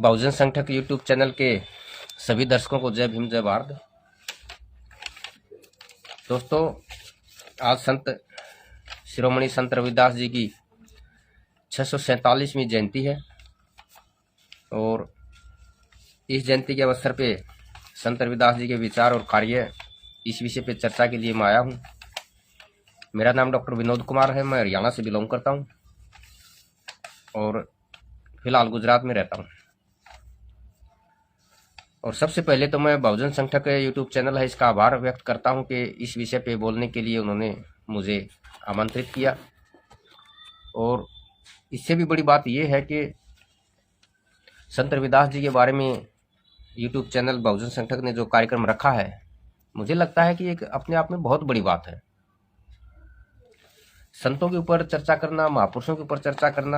बहुजन संगठक YouTube channel के सभी दर्शकों को जय भीम जय भारत। दोस्तों, आज संत शिरोमणि संत रविदास जी की 647वीं जयंती है और इस जयंती के अवसर पे संत रविदास जी के विचार और कार्य इस विषय पे चर्चा के लिए मैं आया हूँ। मेरा नाम डॉक्टर विनोद कुमार है। मैं हरियाणा से बिलोंग करता हूँ और फिलहाल गुजरात में रहता हूँ। और सबसे पहले तो मैं बहुजन संगठक यूट्यूब चैनल है इसका आभार व्यक्त करता हूं कि इस विषय पे बोलने के लिए उन्होंने मुझे आमंत्रित किया। और इससे भी बड़ी बात यह है कि संत रविदास जी के बारे में यूट्यूब चैनल बहुजन संगठक ने जो कार्यक्रम रखा है, मुझे लगता है कि एक अपने आप में बहुत बड़ी बात है। संतों के ऊपर चर्चा करना, महापुरुषों के ऊपर चर्चा करना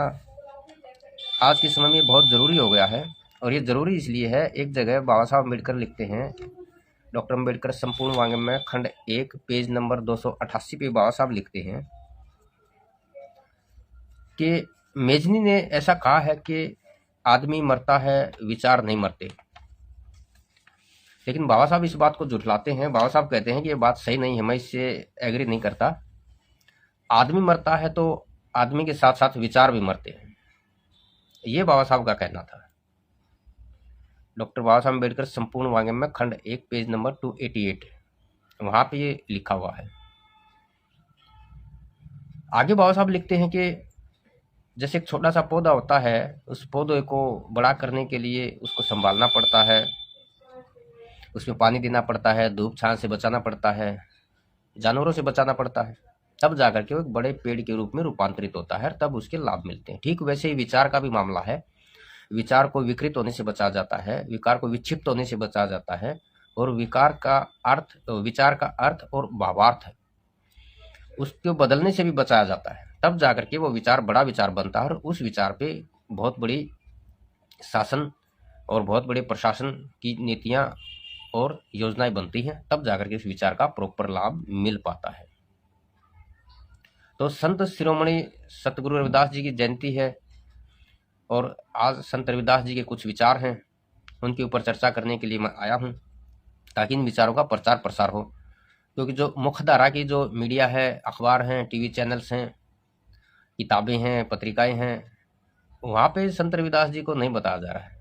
आज के समय में बहुत जरूरी हो गया है। और ये जरूरी इसलिए है, एक जगह बाबा साहब अम्बेडकर लिखते हैं, डॉक्टर अम्बेडकर संपूर्ण वाङ्मय खंड 1 पेज नंबर 288 पे बाबा साहब लिखते हैं कि मेजनी ने ऐसा कहा है कि आदमी मरता है, विचार नहीं मरते। लेकिन बाबा साहब इस बात को झुठलाते हैं। बाबा साहब कहते हैं कि ये बात सही नहीं है, मैं इससे एग्री नहीं करता। आदमी मरता है तो आदमी के साथ साथ विचार भी मरते हैं, ये बाबा साहब का कहना था। डॉक्टर बाबा साहब अम्बेडकर संपूर्ण वाङ्मय खंड 1 पेज नंबर 288, वहां पे ये लिखा हुआ है। आगे बाबा साहब लिखते हैं कि जैसे एक छोटा सा पौधा होता है, उस पौधे को बड़ा करने के लिए उसको संभालना पड़ता है, उसमें पानी देना पड़ता है, धूप छांव से बचाना पड़ता है, जानवरों से बचाना पड़ता है, तब जाकर के वो एक बड़े पेड़ के रूप में रूपांतरित होता है, तब उसके लाभ मिलते हैं। ठीक वैसे ही विचार का भी मामला है। विचार को विकृत होने से बचाया जाता है, विकार को विक्षिप्त होने से बचाया जाता है, और विचार का अर्थ और भावार्थ है उसको बदलने से भी बचाया जाता है। तब जाकर के वो विचार बड़ा विचार बनता है और उस विचार पे बहुत बड़ी शासन और बहुत बड़े प्रशासन की नीतियां और योजनाएं बनती हैं, तब जाकर के उस विचार का प्रॉपर लाभ मिल पाता है। तो संत शिरोमणि सतगुरु रविदास जी की जयंती है और आज संत रविदास जी के कुछ विचार हैं, उनके ऊपर चर्चा करने के लिए मैं आया हूं, ताकि इन विचारों का प्रचार प्रसार हो। क्योंकि जो मुख्यधारा की जो मीडिया है, अखबार हैं, टीवी चैनल्स हैं, किताबें हैं, पत्रिकाएं हैं, वहां पे संत रविदास जी को नहीं बताया जा रहा है।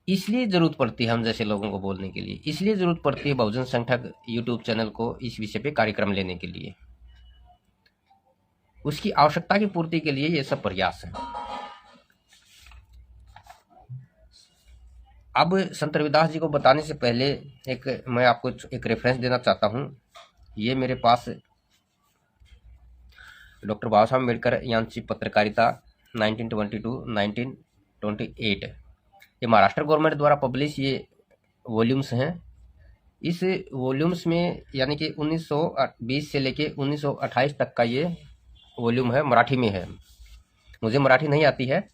इसलिए जरूरत पड़ती है हम जैसे लोगों को बोलने के लिए, इसलिए जरूरत पड़ती है बहुजन संगठक यूट्यूब चैनल को इस विषय पे कार्यक्रम लेने के लिए। उसकी आवश्यकता की पूर्ति के लिए ये सब प्रयास है। अब संत रविदास जी को बताने से पहले मैं आपको एक रेफरेंस देना चाहता हूं। ये मेरे पास डॉक्टर बाबा साहब अम्बेडकर यांत्रिक पत्रकारिता 1922-1928, ये महाराष्ट्र गवर्नमेंट द्वारा पब्लिश ये वॉल्यूम्स हैं। इस वॉल्यूम्स में यानी कि 1920 से लेके 1928 तक का ये वॉल्यूम है, मराठी में है। मुझे मराठी नहीं आती है,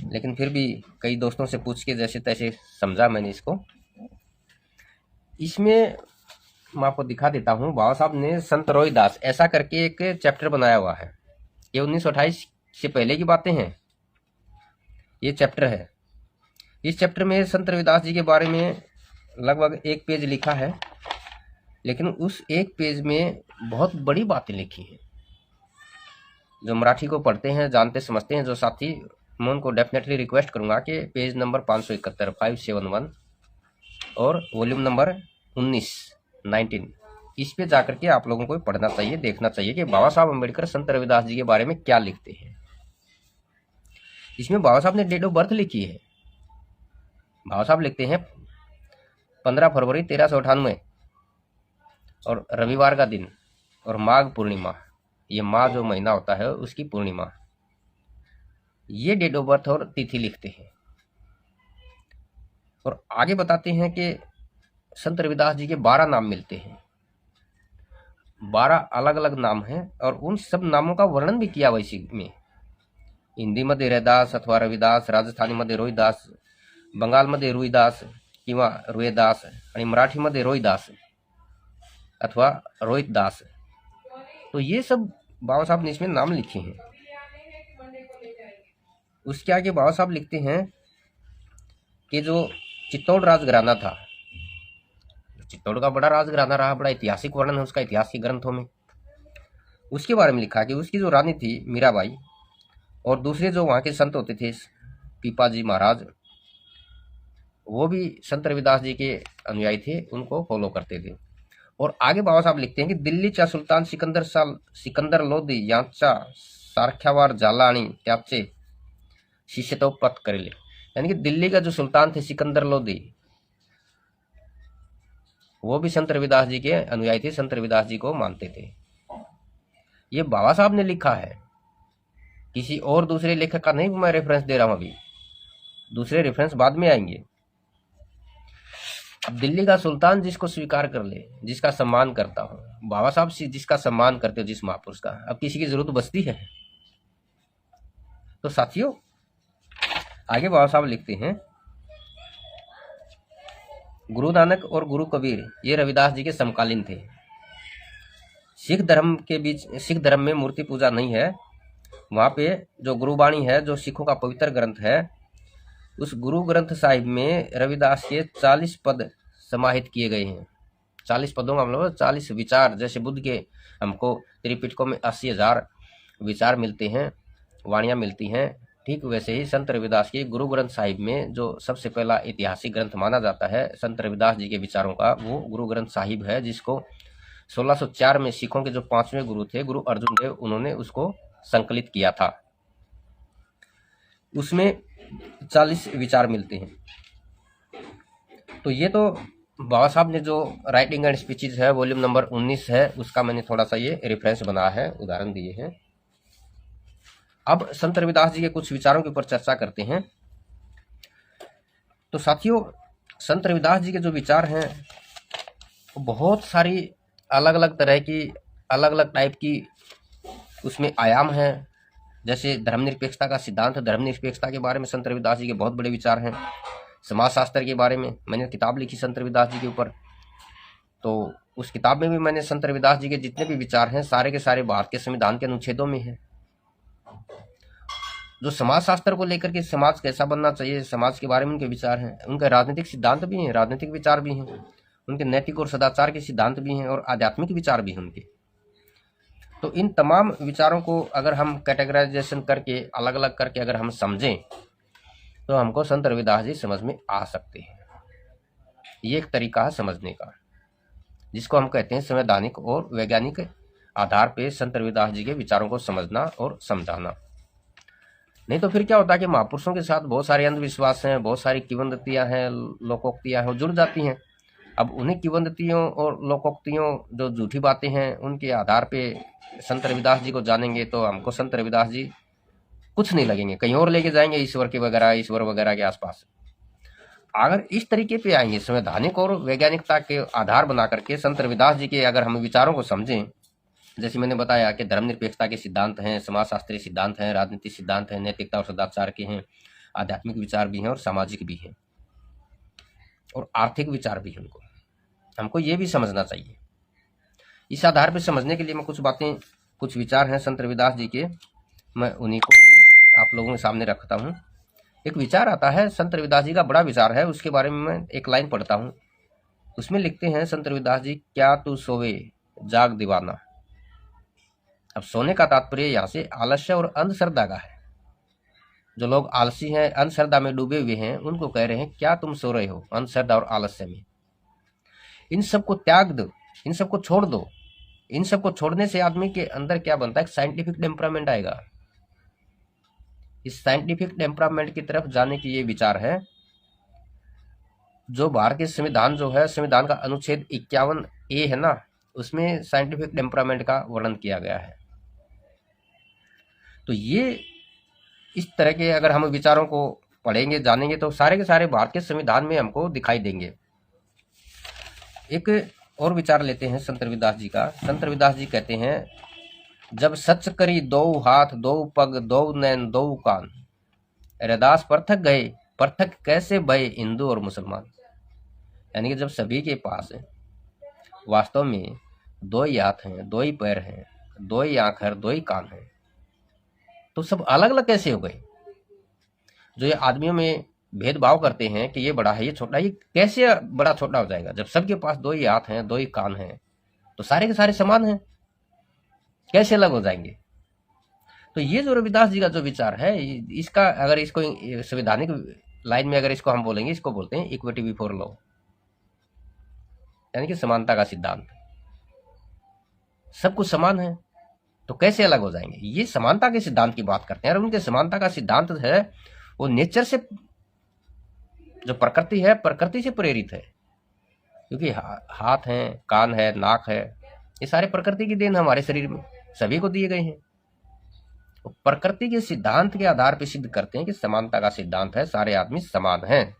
लेकिन फिर भी कई दोस्तों से पूछ के जैसे तैसे समझा मैंने इसको। इसमें मैं आपको दिखा देता हूँ। बाबा साहब ने संत रोहिदास ऐसा करके एक चैप्टर बनाया हुआ है। ये 1928 से पहले की बातें हैं, ये चैप्टर है। इस चैप्टर में संत रविदास जी के बारे में लगभग 1 पेज लिखा है, लेकिन उस 1 पेज में बहुत बड़ी बातें लिखी हैं। जो मराठी को पढ़ते हैं, जानते समझते हैं जो साथी, मैं उनको डेफिनेटली रिक्वेस्ट करूंगा कि पेज नंबर 571 571 और वॉल्यूम नंबर 19 इस पे जाकर के आप लोगों को पढ़ना चाहिए, देखना चाहिए कि बाबा साहब अम्बेडकर संत रविदास जी के बारे में क्या लिखते हैं। इसमें बाबा साहब ने डेट ऑफ बर्थ लिखी है। बाबा साहब लिखते हैं 15 फरवरी 1398 और रविवार का दिन और माघ पूर्णिमा, ये माह जो महीना होता है उसकी पूर्णिमा, ये डेट ऑफ बर्थ और तिथि लिखते हैं। और आगे बताते हैं कि संत रविदास जी के 12 नाम मिलते हैं, 12 अलग अलग नाम हैं और उन सब नामों का वर्णन भी किया हुआ इसी में। हिंदी मध्ये रैदास अथवा रविदास, राजस्थानी मध्ये रोहिदास, बंगाल मध्ये रुईदास किंवा रुएदास आणि मराठी मध्ये रोहिदास अथवा रोहितदास। तो ये सब बाबा साहब ने इसमें नाम लिखे हैं। उसके आगे बाबा साहब लिखते हैं कि जो चित्तौड़ राजघराना था, चित्तौड़ का बड़ा राजघराना रहा, बड़ा ऐतिहासिक वर्णन है उसका इतिहास के ग्रंथों में। उसके बारे में लिखा कि उसकी जो रानी थी मीराबाई, और दूसरे जो वहाँ के संत होते थे पीपाजी महाराज, वो भी संत रविदास जी के अनुयायी थे, उनको फॉलो करते थे। और आगे बाबा साहब लिखते हैं कि दिल्लीचा सुल्तान सिकंदर लोधी यांचा सारख्यावार झाला आणि त्याचे शिष्य तो पत करेले। यानी कि दिल्ली का जो सुल्तान थे सिकंदर लोधी, वो भी संत रविदास जी के अनुयायी थे, संत रविदास जी को मानते थे। ये बाबा साहब ने लिखा है, किसी और दूसरे लेखक का नहीं मैं रेफरेंस दे रहा हूं, अभी दूसरे रेफरेंस बाद में आएंगे। अब दिल्ली का सुल्तान जिसको स्वीकार कर ले, जिसका सम्मान करता हूं, बाबा साहब जिसका सम्मान करते हो, जिस महापुरुष का, अब किसी की जरूरत बचती है? तो साथियों आगे बाबा साहब लिखते हैं, गुरु नानक और गुरु कबीर ये रविदास जी के समकालीन थे। सिख धर्म में मूर्ति पूजा नहीं है। वहाँ पे जो गुरुबाणी है, जो सिखों का पवित्र ग्रंथ है, उस गुरु ग्रंथ साहिब में रविदास के 40 पद समाहित किए गए हैं। 40 पदों का मतलब 40 विचार। जैसे बुद्ध के हमको त्रिपिटकों में 80,000 विचार मिलते हैं, वाणियाँ मिलती हैं, ठीक वैसे ही संत रविदास के गुरु ग्रंथ साहिब में जो सबसे पहला ऐतिहासिक ग्रंथ माना जाता है संत रविदास जी के विचारों का, वो गुरु ग्रंथ साहिब है, जिसको 1604 में सिखों के जो 5वें गुरु थे गुरु अर्जुन देव, उन्होंने उसको संकलित किया था। उसमें 40 विचार मिलते हैं। तो ये तो बाबा साहब ने जो राइटिंग एंड स्पीचेज है वॉल्यूम नंबर 19 है, उसका मैंने थोड़ा सा ये रेफरेंस बनाया है, उदाहरण दिए हैं। अब संत रविदास जी के कुछ विचारों के ऊपर चर्चा करते हैं। तो साथियों संत रविदास जी के जो विचार हैं बहुत सारी अलग अलग तरह की, अलग अलग टाइप की उसमें आयाम है। जैसे धर्मनिरपेक्षता का सिद्धांत, धर्मनिरपेक्षता के बारे में संत रविदास जी के बहुत बड़े विचार हैं। समाज शास्त्र के बारे में मैंने किताब लिखी संत रविदास जी के ऊपर, तो उस किताब में भी मैंने संत रविदास जी के जितने भी विचार हैं सारे के सारे भारत के संविधान के अनुच्छेदों में हैं। जो समाज शास्त्र को लेकर के समाज कैसा बनना चाहिए, समाज के बारे में उनके विचार हैं। उनके राजनीतिक सिद्धांत भी हैं, राजनीतिक विचार भी हैं, उनके नैतिक और सदाचार के सिद्धांत भी हैं, और आध्यात्मिक विचार भी हैं उनके। तो इन तमाम विचारों को अगर हम कैटेगराइजेशन करके अलग अलग करके अगर हम समझें तो हमको संत रविदास जी समझ में आ सकते हैं। ये एक तरीका है समझने का, जिसको हम कहते हैं संवैधानिक और वैज्ञानिक आधार पे संत रविदास जी के विचारों को समझना और समझाना। नहीं तो फिर क्या होता है कि महापुरुषों के साथ बहुत सारे अंधविश्वास हैं, बहुत सारी किंवदंतियां हैं, लोकोक्तियां हैं, जुड़ जाती हैं। अब उन्हीं किंवदंतियों और लोकोक्तियों, जो झूठी बातें हैं, उनके आधार पे संत रविदास जी को जानेंगे तो हमको संत रविदास जी कुछ नहीं लगेंगे, कहीं और लेके जाएंगे, ईश्वर वगैरह के आसपास। अगर इस तरीके पे आएंगे संवैधानिक और वैज्ञानिकता के आधार बना करके संत रविदास जी के अगर हम विचारों को समझें, जैसे मैंने बताया कि धर्मनिरपेक्षता के सिद्धांत हैं, समाजशास्त्रीय सिद्धांत हैं, राजनीतिक सिद्धांत हैं, नैतिकता और सदाचार के हैं, आध्यात्मिक विचार भी हैं और सामाजिक भी हैं, और आर्थिक विचार भी हैं। हमको ये भी समझना चाहिए। इस आधार पर समझने के लिए मैं कुछ बातें, कुछ विचार हैं संत रविदास जी के, मैं उन्हीं को आप लोगों के सामने रखता हूँ। एक विचार आता है संत रविदास जी का, बड़ा विचार है, उसके बारे में मैं एक लाइन पढ़ता हूँ। उसमें लिखते हैं संत रविदास जी, क्या तू सोवे जाग दीवाना। अब सोने का तात्पर्य यहाँ से आलस्य और अंधश्रद्धा का है। जो लोग आलसी हैं, अंधश्रद्धा में डूबे हुए हैं, उनको कह रहे हैं क्या तुम सो रहे हो अंधश्रद्धा और आलस्य में। इन सबको त्याग दो, इन सबको छोड़ दो। इन सबको छोड़ने से आदमी के अंदर क्या बनता है, साइंटिफिक टेम्परामेंट आएगा। इस साइंटिफिक टेम्परामेंट की तरफ जाने की ये विचार है। जो भारत के संविधान जो है, संविधान का अनुच्छेद 51A है ना, उसमें साइंटिफिक टेम्परामेंट का वर्णन किया गया है। तो ये इस तरह के अगर हम विचारों को पढ़ेंगे, जानेंगे, तो सारे के सारे भारत के संविधान में हमको दिखाई देंगे। एक और विचार लेते हैं संत रविदास जी का। संत रविदास जी कहते हैं, जब सच करी दो हाथ दो पग दो नैन दो कान, रैदास पृथक गए पृथक कैसे भय हिंदू और मुसलमान। यानी कि जब सभी के पास वास्तव में दो ही हाथ हैं, दो ही पैर हैं, दो ही आंख है, दो ही कान है, तो सब अलग अलग कैसे हो गए। जो ये आदमियों में भेदभाव करते हैं कि ये बड़ा है ये छोटा है, ये कैसे बड़ा छोटा हो जाएगा जब सबके पास दो ही हाथ हैं, दो ही कान हैं, तो सारे के सारे समान हैं, कैसे अलग हो जाएंगे। तो ये जो रविदास जी का जो विचार है, इसका अगर इसको संवैधानिक लाइन में अगर इसको हम बोलेंगे, इसको बोलते हैं इक्विटी बिफोर लॉ, यानी कि समानता का सिद्धांत। सब कुछ समान है तो कैसे अलग हो जाएंगे। ये समानता के सिद्धांत की बात करते हैं, और उनके समानता का सिद्धांत है वो नेचर से, जो प्रकृति है, प्रकृति से प्रेरित है, क्योंकि हाथ है, कान है, नाक है, ये सारे प्रकृति की देन हमारे शरीर में सभी को दिए गए हैं। तो प्रकृति के सिद्धांत के आधार पर सिद्ध करते हैं कि समानता का सिद्धांत है, सारे आदमी समान हैं।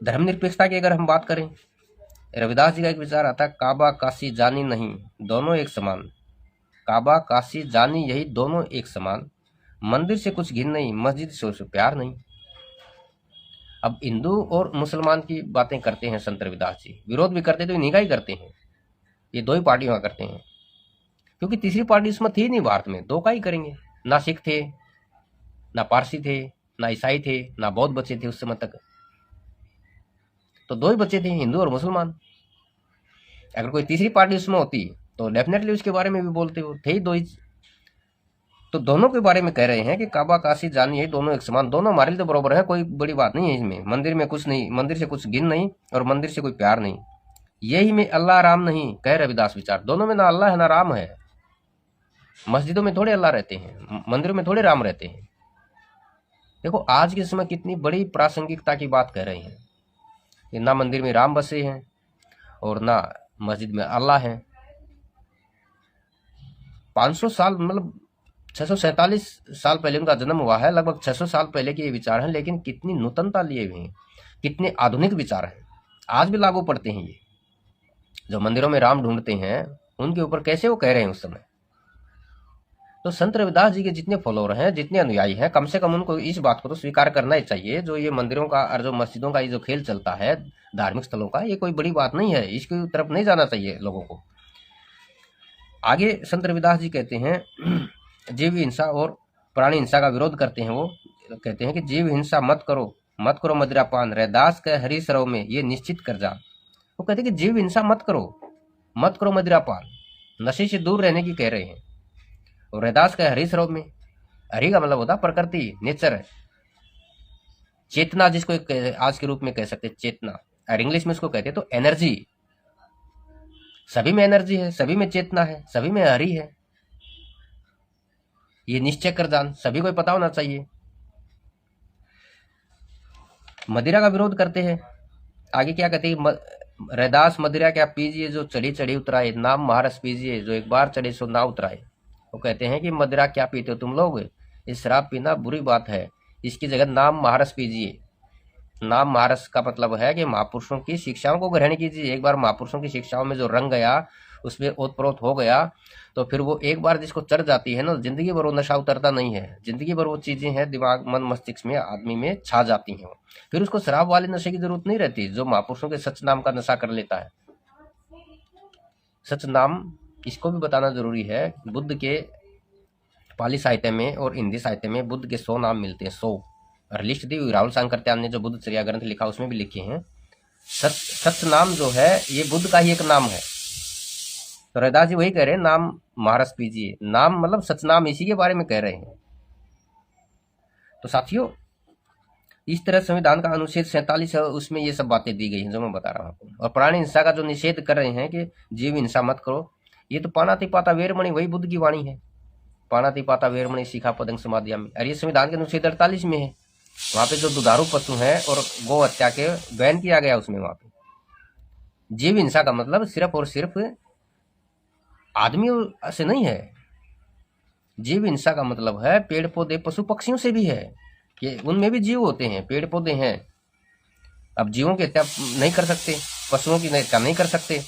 धर्मनिरपेक्षता की अगर हम बात करें, रविदास जी का एक विचार आता है, काबा काशी जानी नहीं, दोनों एक समान। काबा काशी जानी यही दोनों एक समान, मंदिर से कुछ घिन नहीं, मस्जिद से प्यार नहीं। अब हिंदू और मुसलमान की बातें करते हैं संत रविदास जी, विरोध भी करते तो इन्हीं का ही करते हैं, ये दो ही पार्टियों का करते हैं, क्योंकि तीसरी पार्टी इसमें थी नहीं भारत में, दो का ही करेंगे। ना सिख थे, ना पारसी थे, ना ईसाई थे, ना बौद्ध बचे थे उस समय तक, तो दो ही बचे थे, हिंदू और मुसलमान। अगर कोई तीसरी पार्टी उसमें होती तो डेफिनेटली उसके बारे में भी बोलते हो, थे ही दो ही। तो दोनों के बारे में कह रहे हैं कि काबा काशी जानी है दोनों एक समान, दोनों हमारे लिए तो बराबर है, कोई बड़ी बात नहीं है इसमें। मंदिर में कुछ नहीं, मंदिर से कुछ गिन नहीं, और मंदिर से कोई प्यार नहीं। यही में अल्लाह राम नहीं, कह रविदास विचार, दोनों में ना अल्लाह है ना राम है। मस्जिदों में थोड़े अल्लाह रहते हैं, मंदिरों में थोड़े राम रहते हैं। देखो आज के समय कितनी बड़ी प्रासंगिकता की बात कह रहे हैं कि ना मंदिर में राम बसे हैं और ना मस्जिद में अल्लाह है। 500 साल मतलब 647 साल पहले उनका जन्म हुआ है, लगभग 600 साल पहले के ये विचार हैं, लेकिन कितनी नूतनता लिए हुए हैं, कितने आधुनिक विचार हैं, आज भी लागू पड़ते हैं। ये जो मंदिरों में राम ढूंढते हैं उनके ऊपर कैसे वो कह रहे हैं उस समय। तो संत रविदास जी के जितने फॉलोअर हैं, जितने अनुयायी हैं, कम से कम उनको इस बात को तो स्वीकार करना ही चाहिए, जो ये मंदिरों का और जो मस्जिदों का ये जो खेल चलता है धार्मिक स्थलों का, ये कोई बड़ी बात नहीं है, इसकी तरफ नहीं जाना चाहिए लोगों को। आगे संत रविदास जी कहते हैं जीव हिंसा और प्राणी हिंसा का विरोध करते हैं। वो कहते हैं कि जीव हिंसा मत करो, मत करो मदिरापान, रैदास के हरि सरोव में ये निश्चित कर जा। वो कहते हैं कि जीव हिंसा मत करो, मत करो मदिरापान, नशे से दूर रहने की कह रहे हैं। और रैदास का हरि सरोव में, हरि का मतलब होता प्रकृति, नेचर है, चेतना, जिसको आज के रूप में कह सकते चेतना, और इंग्लिश में इसको कहते हैं तो एनर्जी। सभी में एनर्जी है, सभी में चेतना है, सभी में हरि है, ये निश्चय कर जान, सभी को पता होना चाहिए। मदिरा का विरोध करते हैं। आगे क्या कहते हैं, रैदास मदिरा क्या पीजिए जो चढ़ी चढ़ी उतराए, नाम महारस पीजिए जो एक बार चढ़े सो ना उतराए। वो कहते हैं कि मदिरा क्या पीते हो तुम लोग, इस शराब पीना बुरी बात है, इसकी जगह नाम महारस पीजिए। नाम महारस का मतलब है कि महापुरुषों की शिक्षाओं को ग्रहण कीजिए। एक बार महापुरुषों की शिक्षाओं में जो रंग गया, उसमें ओतप्रोत हो गया, तो फिर वो एक बार जिसको चढ़ जाती है ना, जिंदगी भर वो नशा उतरता नहीं है। जिंदगी भर वो चीजें हैं दिमाग, मन, मस्तिष्क में, आदमी में छा जाती हैं। फिर उसको शराब वाले नशे की जरूरत नहीं रहती, जो महापुरुषों के सच नाम का नशा कर लेता है। सच नाम, इसको भी बताना जरूरी है। बुद्ध के पाली साहित्य में और हिंदी साहित्य में बुद्ध के 100 नाम मिलते हैं, 100। और लिस्ट दी हुई राहुल सांकरत्यान ने जो बुद्ध चर्या ग्रंथ लिखा उसमें भी लिखे हैं। सच नाम जो है ये बुद्ध का ही एक नाम है। तो रैदास जी वही कह रहे हैं, नाम महारस पीजिए। नाम मतलब सचनाम, इसी के बारे में कह रहे हैं। तो साथियों, इस तरह संविधान का अनुच्छेद 47 है, उसमें ये सब बातें दी गई हैं जो मैं बता रहा हूँ आपको। और प्राणी हिंसा का जो निषेध कर रहे हैं कि जीव हिंसा मत करो, ये तो पानातिपाता वेरमणि वही बुद्ध की वाणी है। पानातिपाता वेरमणि सीखा पदंग समाधियामी, और ये संविधान के अनुच्छेद 48 में है। वहां पे जो दुधारू पशु हैं और गौ हत्या के बैन किया गया उसमें। वहां पे जीव हिंसा का मतलब सिर्फ और सिर्फ आदमियों से नहीं है। जीव हिंसा का मतलब है पेड़ पौधे, पशु पक्षियों से भी है, कि उनमें भी जीव होते हैं, पेड़ पौधे हैं। अब जीवों की हत्या नहीं कर सकते, पशुओं की हत्या नहीं कर सकते।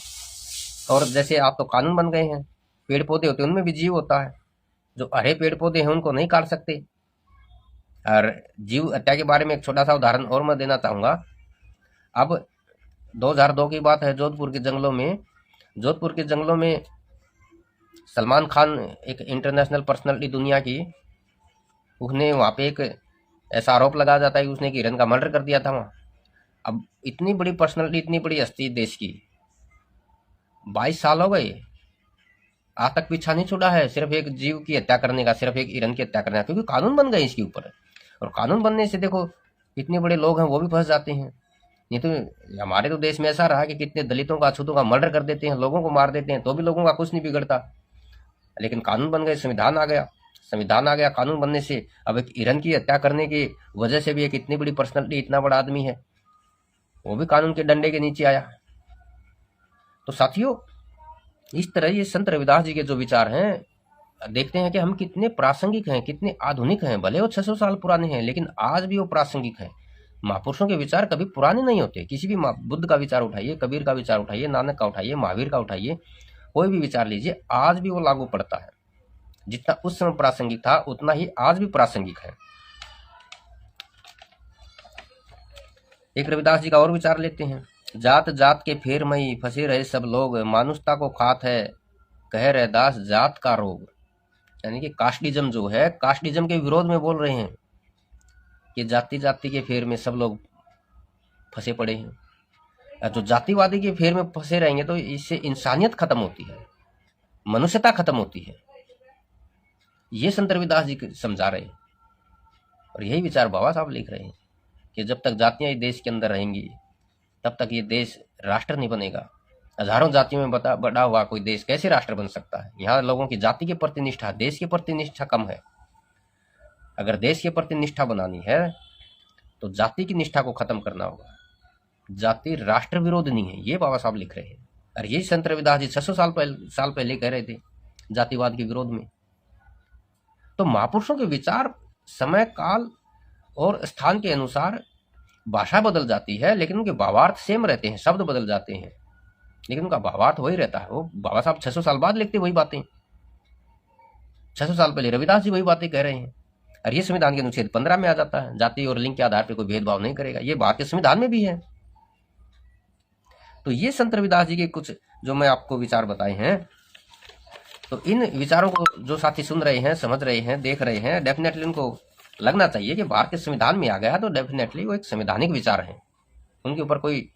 और जैसे आप तो कानून बन गए हैं, पेड़ पौधे होते हैं उनमें भी जीव होता है, जो हरे पेड़ पौधे हैं उनको नहीं काट सकते। और जीव हत्या के बारे में एक छोटा सा उदाहरण और मैं देना चाहूँगा। अब 2002 की बात है, जोधपुर के जंगलों में सलमान खान, एक इंटरनेशनल पर्सनालिटी दुनिया की, उसने वहाँ पे एक ऐसा आरोप लगाया जाता है कि उसने एक हिरन का मर्डर कर दिया था वहाँ। अब इतनी बड़ी पर्सनैलिटी, इतनी बड़ी हस्ती देश की, 22 साल हो गए, आज तक पीछा नहीं छूटा है सिर्फ एक जीव की हत्या करने का, सिर्फ एक हिरन की हत्या करने का, क्योंकि कानून बन गए इसके ऊपर। और कानून बनने से देखो इतने बड़े लोग हैं वो भी फंस जाते हैं। नहीं तो हमारे तो देश में ऐसा रहा कि कितने दलितों का, अछूतों का मर्डर कर देते हैं, लोगों को मार देते हैं, तो भी लोगों का कुछ नहीं बिगड़ता। लेकिन कानून बन गए, संविधान आ गया, संविधान आ गया, कानून बनने से अब एक हिरन की हत्या करने की वजह से भी एक इतनी बड़ी पर्सनैलिटी, इतना बड़ा आदमी है, वो भी कानून के डंडे के नीचे आया। तो साथियों, इस तरह ये संत रविदास जी के जो विचार हैं, देखते हैं कि हम कितने प्रासंगिक हैं, कितने आधुनिक हैं। भले वो 600 साल पुराने हैं, लेकिन आज भी वो प्रासंगिक हैं। महापुरुषों के विचार कभी पुराने नहीं होते। किसी भी बुद्ध का विचार उठाइए, कबीर का विचार उठाइए, नानक का उठाइए, महावीर का उठाइए, कोई भी विचार लीजिए, आज भी वो लागू पड़ता है। जितना उस समय प्रासंगिक था उतना ही आज भी प्रासंगिक है। एक रविदास जी का और विचार लेते हैं। जात जात के फेर मई फंसे रहे सब लोग, मानुषता को खात है कह रहे दास जात का रोग। यानी कि कास्टिज्म जो है, कास्टिज्म के विरोध में बोल रहे हैं कि जाति जाति के फेर में सब लोग फंसे पड़े हैं। जो जातिवादी के फेर में फंसे रहेंगे तो इससे इंसानियत खत्म होती है, मनुष्यता खत्म होती है। ये संत रविदास जी समझा रहे हैं और यही विचार बाबा साहब लिख रहे हैं कि जब तक जातियां इस देश के अंदर रहेंगी तब तक ये देश राष्ट्र नहीं बनेगा। हजारों जातियों में बड़ा हुआ कोई देश कैसे राष्ट्र बन सकता है? यहाँ लोगों की जाति के प्रति निष्ठा, देश के प्रति निष्ठा कम है। अगर देश के प्रति निष्ठा बनानी है तो जाति की निष्ठा को खत्म करना होगा। जाति राष्ट्र विरोधी है, ये बाबा साहब लिख रहे हैं। और यही संत रविदास जी 600 साल पहले कह रहे थे जातिवाद के विरोध में। तो महापुरुषों के विचार समय, काल और स्थान के अनुसार भाषा बदल जाती है, लेकिन उनके भावार्थ सेम रहते हैं। शब्द बदल जाते हैं लेकिन उनका भावार्थ वही रहता है। वो बाबा साहब 600 साल बाद लिखते वही बातें, 600 साल पहले रविदास जी वही बातें कह रहे हैं। और ये संविधान के अनुच्छेद 15 में आ जाता है, जाति और लिंग के आधार पर कोई भेदभाव नहीं करेगा। ये बात के संविधान में भी है। तो ये संत रविदास जी के कुछ जो मैं आपको विचार बताए हैं, तो इन विचारों को जो साथी सुन रहे हैं, समझ रहे हैं, देख रहे हैं, डेफिनेटली उनको लगना चाहिए कि भारत के संविधान में आ गया तो डेफिनेटली वो एक संवैधानिक विचार है, उनके ऊपर कोई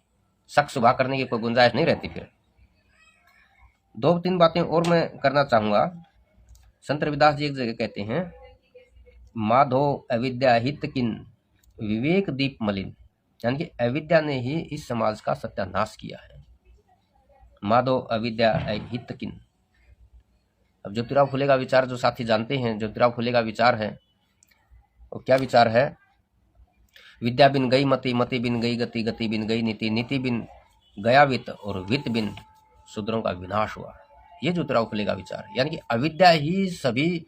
शक शुबा करने की कोई गुंजाइश नहीं रहती। फिर 2-3 बातें और मैं करना चाहूंगा। संत रविदास जी एक जगह कहते हैं, माधो अविद्या हित किन विवेक दीप मलिन। यानी कि अविद्या ने ही इस समाज का सत्यानाश किया है। माधो अविद्या हित किन। अब ज्योतिराव फुले का विचार जो साथी जानते हैं, ज्योतिराव फुले का विचार है, वो क्या विचार है? विद्या बिन गई मति, मति बिन गई गति, गति बिन गई नीति, नीति बिन गया वित्त और वित्त बिन शूद्रों का विनाश हुआ। ये ज्योतिराव फुले का विचार है। यानी कि अविद्या ही सभी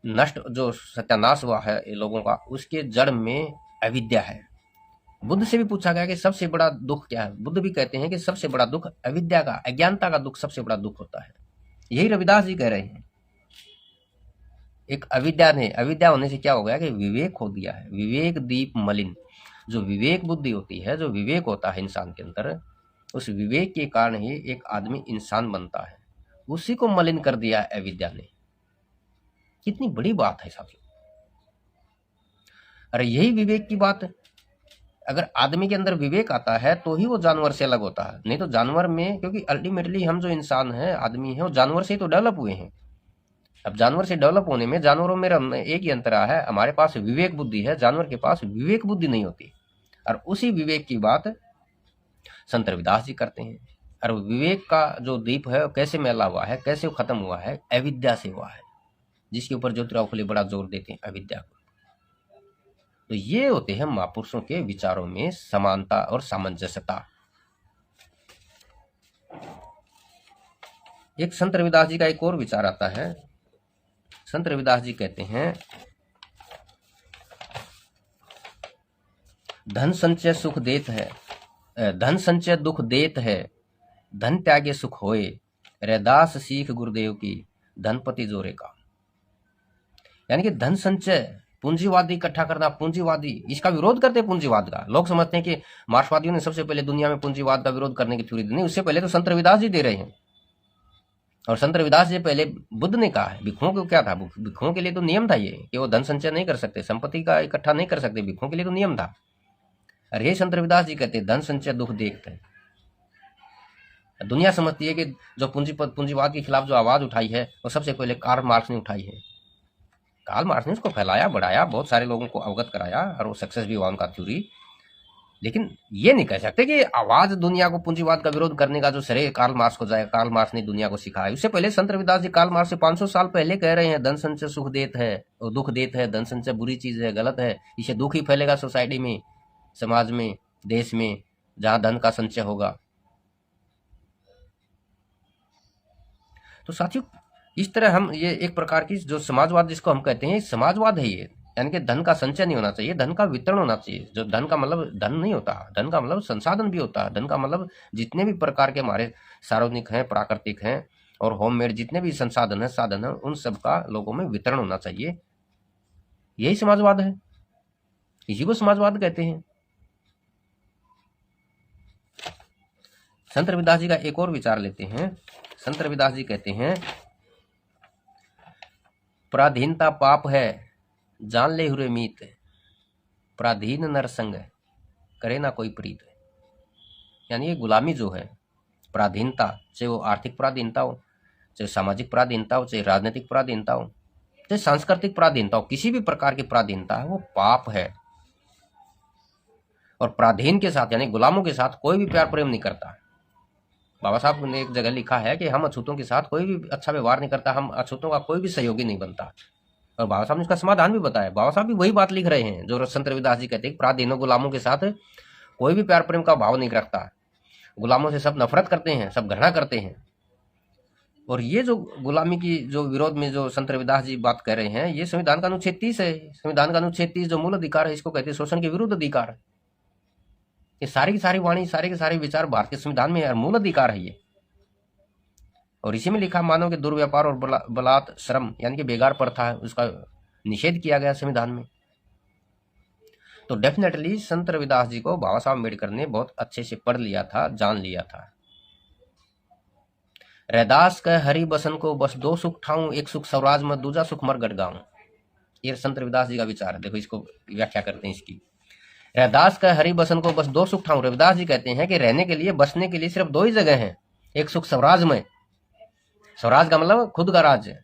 नष्ट, जो सत्यानाश हुआ है लोगों का, उसके जड़ में अविद्या है। बुद्ध से भी पूछा गया कि सबसे बड़ा दुख क्या है? बुद्ध भी कहते हैं कि सबसे बड़ा दुख अविद्या का, अज्ञानता का दुख सबसे बड़ा दुख होता है। यही रविदास जी कह रहे हैं। एक अविद्या होने से क्या हो गया कि विवेक खो दिया है। विवेक दीप मलिन। जो विवेक बुद्धि होती है, जो विवेक होता है इंसान के अंदर, उस विवेक के कारण ही एक आदमी इंसान बनता है, उसी को मलिन कर दिया अविद्या ने। कितनी बड़ी बात है साथियों। अरे यही विवेक की बात है। अगर आदमी के अंदर विवेक आता है तो ही वो जानवर से अलग होता है। नहीं तो जानवर में, क्योंकि अल्टीमेटली हम जो इंसान हैं, आदमी हैं, वो जानवर से ही तो डेवलप हुए हैं। अब जानवर से डेवलप होने में, जानवरों में एक ही अंतर है, हमारे पास विवेक बुद्धि है, जानवर के पास विवेक बुद्धि नहीं होती। और उसी विवेक की बात संत रविदास जी करते हैं। और विवेक का जो दीप है वो कैसे मैला हुआ है, कैसे वो खत्म हुआ है? अविद्या से हुआ है, जिसके ऊपर ज्योतिराव फुले बड़ा जोर देते हैं, अविद्या को। तो ये होते हैं महापुरुषों के विचारों में समानता और सामंजस्यता। एक संत रविदास जी का एक और विचार आता है। संत रविदास जी कहते हैं, धन संचय सुख देत है, धन संचय दुख देत है, धन त्यागे सुख होए, रैदास सीख गुरुदेव की, धनपति जोरे का। यानी कि धन संचय, पूंजीवादी इकट्ठा करना, पूंजीवादी, इसका विरोध करते हैं पूंजीवाद का। लोग समझते हैं कि मार्क्सवादियों ने सबसे पहले दुनिया में पूंजीवाद का विरोध करने की थ्योरी दी। नहीं, उससे पहले तो संत रविदास जी दे रहे हैं। और संत रविदास जी पहले बुद्ध ने कहा है, भिक्षुओं को क्या था, भिक्षुओं के लिए तो नियम था ये कि वो धन संचय नहीं कर सकते, संपत्ति का इकट्ठा नहीं कर सकते, भिक्षुओं के लिए तो नियम था। और ये संत रविदास जी कहते धन संचय दुख देखते हैं। दुनिया समझती है कि जो पूंजीवाद के खिलाफ जो आवाज उठाई है वो सबसे पहले कार्ल मार्क्स ने उठाई है। कार्ल मार्क्स ने उसको फैलाया, बढ़ाया, बहुत सारे लोगों को अवगत कराया और वो सक्सेस भी हुआ उनका थ्योरी। लेकिन ये नहीं कह सकते कि आवाज दुनिया को पूंजीवाद का विरोध करने का जो श्रेय कार्ल मार्क्स को जाए, कार्ल मार्क्स ने दुनिया को सिखाया। उससे पहले संत रविदास जी कार्ल मार्क्स से 500 साल पहले कह रहे हैं धन संचय सुख देत है और दुख देत है, धन संचय बुरी चीज है, गलत है, इससे दुख ही फैलेगा सोसाइटी में, समाज में, देश में, जहां धन का संचय होगा। तो साथियों इस तरह हम ये एक प्रकार की जो समाजवाद जिसको हम कहते हैं समाजवाद है ये, यानी कि धन का संचय नहीं होना चाहिए, धन का वितरण होना चाहिए। जो धन का मतलब धन नहीं होता, धन का मतलब संसाधन भी होता है। धन का मतलब जितने भी प्रकार के हमारे सार्वजनिक हैं, प्राकृतिक हैं और होममेड जितने भी संसाधन है, साधन है, उन सब का लोगों में वितरण होना चाहिए। यही समाजवाद है, इसी को समाजवाद कहते हैं। संत रविदास जी का एक और विचार लेते हैं। संत रविदास जी कहते हैं पराधीनता पाप है जान ले हुरे मीत, पराधीन नर संग करे ना कोई प्रीत। यानी ये गुलामी जो है, पराधीनता, चाहे वो आर्थिक पराधीनता हो, चाहे सामाजिक पराधीनता हो, चाहे राजनीतिक पराधीनता हो, चाहे सांस्कृतिक पराधीनता हो, किसी भी प्रकार की पराधीनता है वो पाप है। और पराधीन के साथ यानी गुलामों के साथ कोई भी प्यार प्रेम नहीं करता। बाबा साहब ने एक जगह लिखा है कि हम अछूतों के साथ कोई भी अच्छा व्यवहार नहीं करता, हम अछूतों का कोई भी सहयोगी नहीं बनता। और बाबा साहब ने इसका समाधान भी बताया। बाबा साहब भी वही बात लिख रहे हैं जो संत रविदास जी कहते हैं, पराधीनों गुलामों के साथ कोई भी प्यार प्रेम का भाव नहीं रखता, गुलामों से सब नफरत करते हैं, सब घृणा करते हैं। और ये जो गुलामी की जो विरोध में जो संत रविदास जी बात कर रहे हैं, ये संविधान का अनुच्छेद 30 है। संविधान का अनुच्छेद 30 जो मूल अधिकार है, इसको कहते हैं शोषण के विरुद्ध अधिकार। ये सारी की सारी वाणी, सारे के सारे विचार भारतीय संविधान में मूल अधिकार है ये। और इसी में लिखा मानव के दुर्व्यापार और बलात् श्रम यानी कि बेगार प्रथा है, उसका निषेध किया गया संविधान में। तो डेफिनेटली संत रविदास जी को बाबा साहब अम्बेडकर ने बहुत अच्छे से पढ़ लिया था, जान लिया था। रैदास कह हरि बसन को बस दो सुख ठाऊं, एक सुख स्वराज में दूजा सुख मर गट गाऊं। ये संत रविदास जी का विचार है। देखो इसको व्याख्या करते हैं इसकी। रैदास कह हरि बसन को बस दो सुख ठाऊं, रविदास जी कहते हैं कि रहने के लिए, बसने के लिए सिर्फ दो ही जगह हैं, एक सुख स्वराज में, स्वराज का मतलब खुद का राज्य,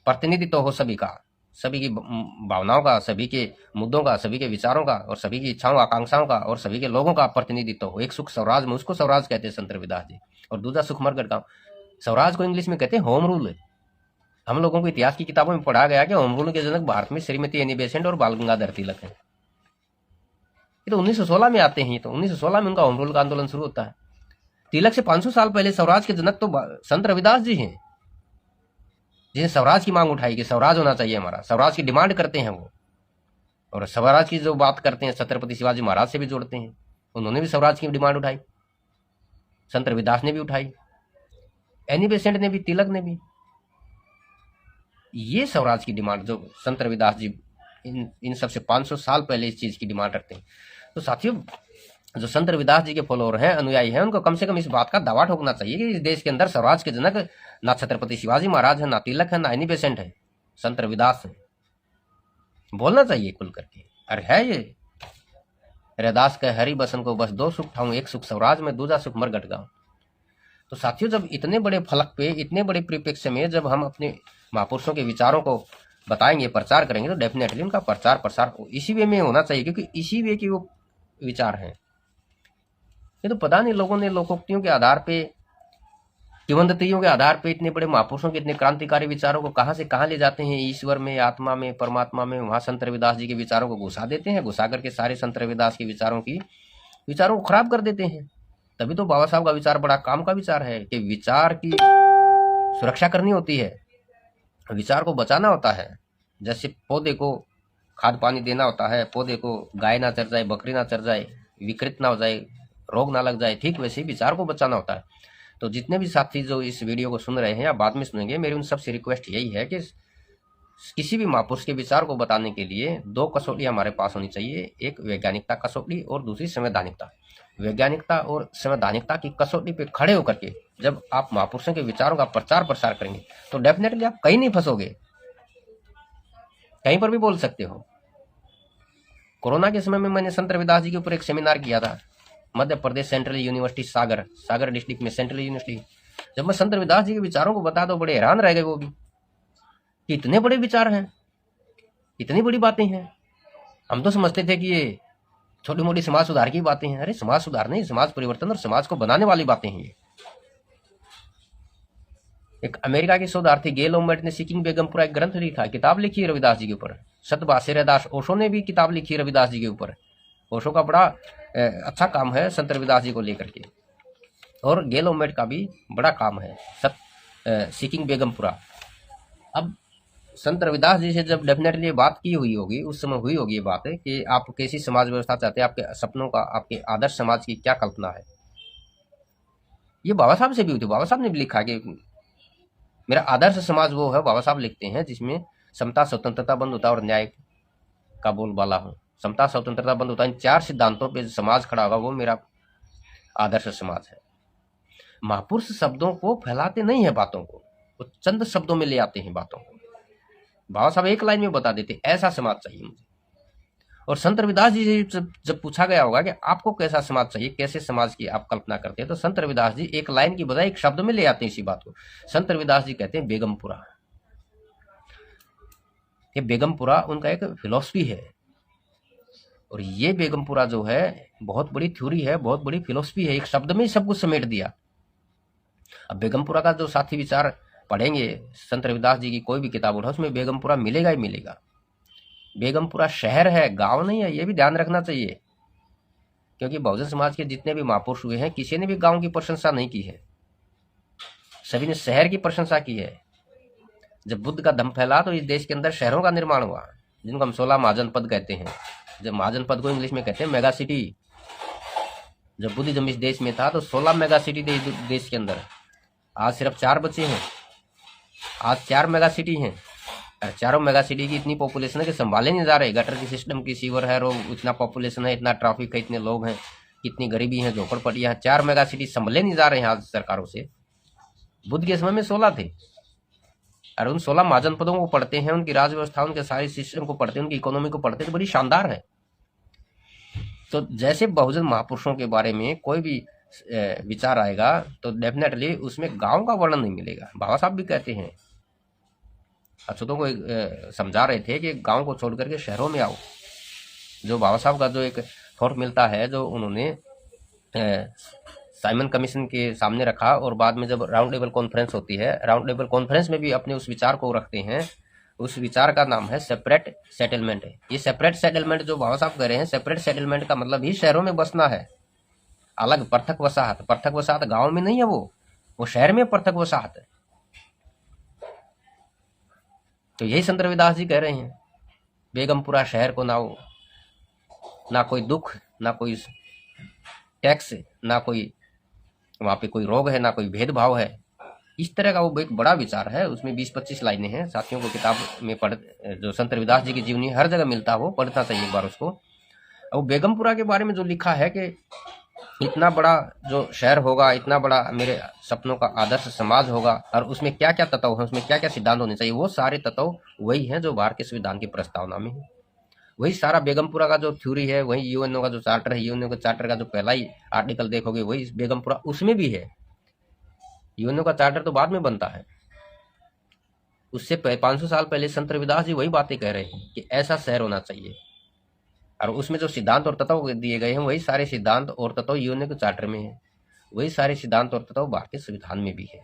प्रतिनिधित्व हो सभी का, सभी की भावनाओं का, सभी के मुद्दों का, सभी के विचारों का और सभी की इच्छाओं आकांक्षाओं का और सभी के लोगों का प्रतिनिधित्व हो, एक सुख स्वराज में, उसको स्वराज कहते हैं संत रविदास जी। और दूसरा सुख मरगट गांव, स्वराज को इंग्लिश में कहते हैं होम रूल। हम लोगों को इतिहास की किताबों में पढ़ा गया कि होम रूल के जनक भारत में श्रीमती एनी बेसेंट और बाल गंगाधर तिलक है। ये तो 1916 में आते हैं, तो 1916 में उनका होम रूल का आंदोलन शुरू होता है। तिलक से 500 साल पहले स्वराज के जनक तो संत रविदास जी हैं, जिन्हें स्वराज की मांग उठाई कि स्वराज होना चाहिए हमारा, स्वराज की डिमांड करते हैं वो। और स्वराज की जो बात करते हैं छत्रपति शिवाजी महाराज से भी जोड़ते हैं, उन्होंने भी स्वराज की डिमांड उठाई, संत रविदास ने भी उठाई, एनी बेसेंट ने भी, तिलक ने भी। ये स्वराज की डिमांड जो संत रविदास जी इन सबसे 500 साल पहले इस चीज की डिमांड रखते हैं। तो साथियों जो संत रविदास जी के फॉलोअर हैं, अनुयायी हैं, उनको कम से कम इस बात का दावा ठोकना चाहिए कि इस देश के अंदर स्वराज के जनक ना छत्रपति शिवाजी महाराज है, ना तिलक है, ना एनी बेसेंट है, संत रविदास है। बोलना चाहिए खुल करके। अरे है ये, रैदास कह हरि बसन को बस दो सुख ठाऊं, एक सुख स्वराज में दूजा सुख मर गट गाऊं। तो साथियों जब इतने बड़े फलक पे, इतने बड़े परिप्रेक्ष्य में जब हम अपने महापुरुषों के विचारों को बताएंगे, प्रचार करेंगे, तो डेफिनेटली उनका प्रचार प्रसार इसी वे में होना चाहिए, क्योंकि इसी वे की वो विचार हैं। ये तो पता नहीं लोगों ने लोकोक्तियों के आधार पे, किंवदंतियों के आधार पे इतने बड़े महापुरुषों के इतने क्रांतिकारी विचारों को कहां से कहां ले जाते हैं, ईश्वर में, आत्मा में, परमात्मा में, वहां संत रविदास जी के विचारों को घुसा देते हैं, घुसा करके सारे संत रविदास के विचारों को खराब कर देते हैं। तभी तो बाबा साहब का विचार बड़ा काम का विचार है कि विचार की सुरक्षा करनी होती है, विचार को बचाना होता है। जैसे पौधे को खाद पानी देना होता है, पौधे को गाय ना चर जाए, बकरी ना चर जाए, विकृत ना हो जाए, रोग ना लग जाए, ठीक वैसे ही विचार को बचाना होता है। तो जितने भी साथी जो इस वीडियो को सुन रहे हैं या बाद में सुनेंगे, मेरी उन सबसे रिक्वेस्ट यही है कि किसी भी महापुरुष के विचार को बताने के लिए दो कसौटी हमारे पास होनी चाहिए, एक वैज्ञानिकता कसौटी और दूसरी संवैधानिकता। वैज्ञानिकता और संवैधानिकता की कसौटी पे खड़े होकर के जब आप महापुरुषों के विचारों का प्रचार प्रसार करेंगे तो डेफिनेटली आप कहीं नहीं फंसोगे, कहीं पर भी बोल सकते हो। कोरोना के समय में मैंने संत रविदास जी के ऊपर एक सेमिनार किया था, मध्य प्रदेश सेंट्रल यूनिवर्सिटी सागर डिस्ट्रिक्ट में सेंट्रल यूनिवर्सिटी। जब मैं संत रविदास जी के विचारों को बता तो बड़े हैरान रह गए वो भी, कि इतने बड़े विचार हैं, इतनी बड़ी बातें हैं। हम तो समझते थे कि ये छोटी मोटी समाज सुधार की बातें हैं। अरे समाज सुधार नहीं, समाज परिवर्तन और समाज को बनाने वाली बातें हैं ये। एक अमेरिका की शोधार्थी गेल ओम्बर्ट ने सीकिंग बेगमपुरा एक ग्रंथ लिखा, किताब लिखी है रविदास जी के ऊपर। सतभाष्यदास ओशो ने भी किताब लिखी है रविदास जी के ऊपर। ओशो का बड़ा अच्छा काम है संत रविदास जी को लेकर के, और गेल ओम्बर्ट का भी बड़ा काम है सीकिंग बेगमपुरा। अब संत रविदास जी से जब डेफिनेटली बात की हुई होगी, उस समय हुई होगी ये बात है कि आप कैसी समाज व्यवस्था चाहते हैं, आपके सपनों का, आपके आदर्श समाज की क्या कल्पना है। ये बाबा साहब से भी हुई थी। बाबा साहब ने भी लिखा कि मेरा आदर्श समाज वो है, बाबा साहब लिखते हैं, जिसमें समता, स्वतंत्रता, बंधुता और न्याय का बोलबाला हो। समता, स्वतंत्रता, बंधुता, इन 4 सिद्धांतों पे समाज खड़ा होगा, वो मेरा आदर्श समाज है। महापुरुष शब्दों को फैलाते नहीं है बातों को, वो चंद शब्दों में ले आते हैं बातों को। बाबा साहब एक लाइन में बता देते ऐसा समाज चाहिए मुझे। और संत रविदास जी से जब पूछा गया होगा कि आपको कैसा समाज चाहिए, कैसे समाज की आप कल्पना करते हैं, तो संत रविदास जी एक लाइन की बजाय एक शब्द में ले आते हैं इसी बात को। संत रविदास जी कहते हैं बेगमपुरा। ये बेगमपुरा उनका एक फिलॉसफी है, और ये बेगमपुरा जो है बहुत बड़ी थ्योरी है, बहुत बड़ी फिलॉसफी है। एक शब्द में ही सब कुछ समेट दिया। अब बेगमपुरा का जो साथी विचार पढ़ेंगे, संत रविदास जी की कोई भी किताब उठाओ, उसमें बेगमपुरा मिलेगा ही मिलेगा। बेगमपुरा शहर है, गांव नहीं है, ये भी ध्यान रखना चाहिए। क्योंकि बहुजन समाज के जितने भी महापुरुष हुए हैं, किसी ने भी गांव की प्रशंसा नहीं की है, सभी ने शहर की प्रशंसा की है। जब बुद्ध का दम फैला तो इस देश के अंदर शहरों का निर्माण हुआ, जिनको हम 16 महाजनपद कहते हैं। जब महाजनपद को इंग्लिश में कहते हैं मेगा सिटी। जब बुद्धिज्म इस देश में था तो 16 मेगा सिटी थे देश के अंदर। आज सिर्फ 4 बचे हैं। आज 4 मेगा सिटी हैं, और चारों मेगा सिटी की इतनी पॉपुलेशन है कि संभाले नहीं जा रहे। गटर की सिस्टम की, सीवर है, रोड, इतना पॉपुलेशन है, इतना ट्रैफिक है, इतने लोग हैं, कितनी गरीबी है, झोपड़पट्टियां हैं। 4 मेगा सिटी संभले नहीं जा रहे हैं आज सरकारों से। बुद्ध के समय में 16 थे, और उन 16 महाजनपदों को पढ़ते हैं, उनकी राज व्यवस्था, उनके सारे सिस्टम को पढ़ते हैं, उनकी इकोनॉमी को पढ़ते हैं, तो बड़ी शानदार है। तो जैसे बहुजन महापुरुषों के बारे में कोई भी विचार आएगा तो डेफिनेटली उसमें गांव का वर्णन नहीं मिलेगा। बाबा साहब भी कहते हैं, अछूतों को समझा रहे थे कि गांव को छोड़ करके शहरों में आओ। जो बाबा साहब का जो एक थॉट मिलता है, जो उन्होंने साइमन कमीशन के सामने रखा, और बाद में जब राउंड टेबल कॉन्फ्रेंस होती है, राउंड टेबल कॉन्फ्रेंस में भी अपने उस विचार को रखते हैं। उस विचार का नाम है सेपरेट सेटलमेंट। ये सेपरेट सेटलमेंट जो बाबा साहब कह रहे हैं, सेपरेट सेटलमेंट का मतलब ही शहरों में बसना है, अलग पृथक वसाहत। पृथक वसाहत गाँव में नहीं है, वो शहर में पृथक वसाहत है। तो यही संत रविदास जी कह रहे हैं, बेगमपुरा शहर को ना कोई दुख, ना कोई टैक्स, ना कोई वहाँ पे कोई रोग है, ना कोई भेदभाव है। इस तरह का वो एक बड़ा विचार है। उसमें 20-25 लाइनें हैं। साथियों को किताब में जो संत रविदास जी की जीवनी हर जगह मिलता है, वो पढ़ना चाहिए एक बार उसको। अब बेगमपुरा के बारे में जो लिखा है कि इतना बड़ा जो शहर होगा, इतना बड़ा मेरे सपनों का आदर्श समाज होगा, और उसमें क्या क्या तत्व है, उसमें क्या क्या सिद्धांत होने चाहिए, वो सारे तत्व वही हैं जो भारतीय संविधान की प्रस्तावना में है। वही सारा बेगमपुरा का जो थ्योरी है, वही यूएनओ का जो चार्टर है, यूएनओ के चार्टर का जो पहला ही आर्टिकल देखोगे, वही बेगमपुरा उसमें भी है। यूएनओ का चार्टर तो बाद में बनता है, उससे 500 साल पहले संत रविदास जी वही बातें कह रहे हैं कि ऐसा शहर होना चाहिए। और उसमें जो सिद्धांत और तत्व दिए गए हैं, वही सारे सिद्धांत और तत्व यूएनओ के चार्टर में है, वही सारे सिद्धांत और तत्व भारतीय संविधान में भी है।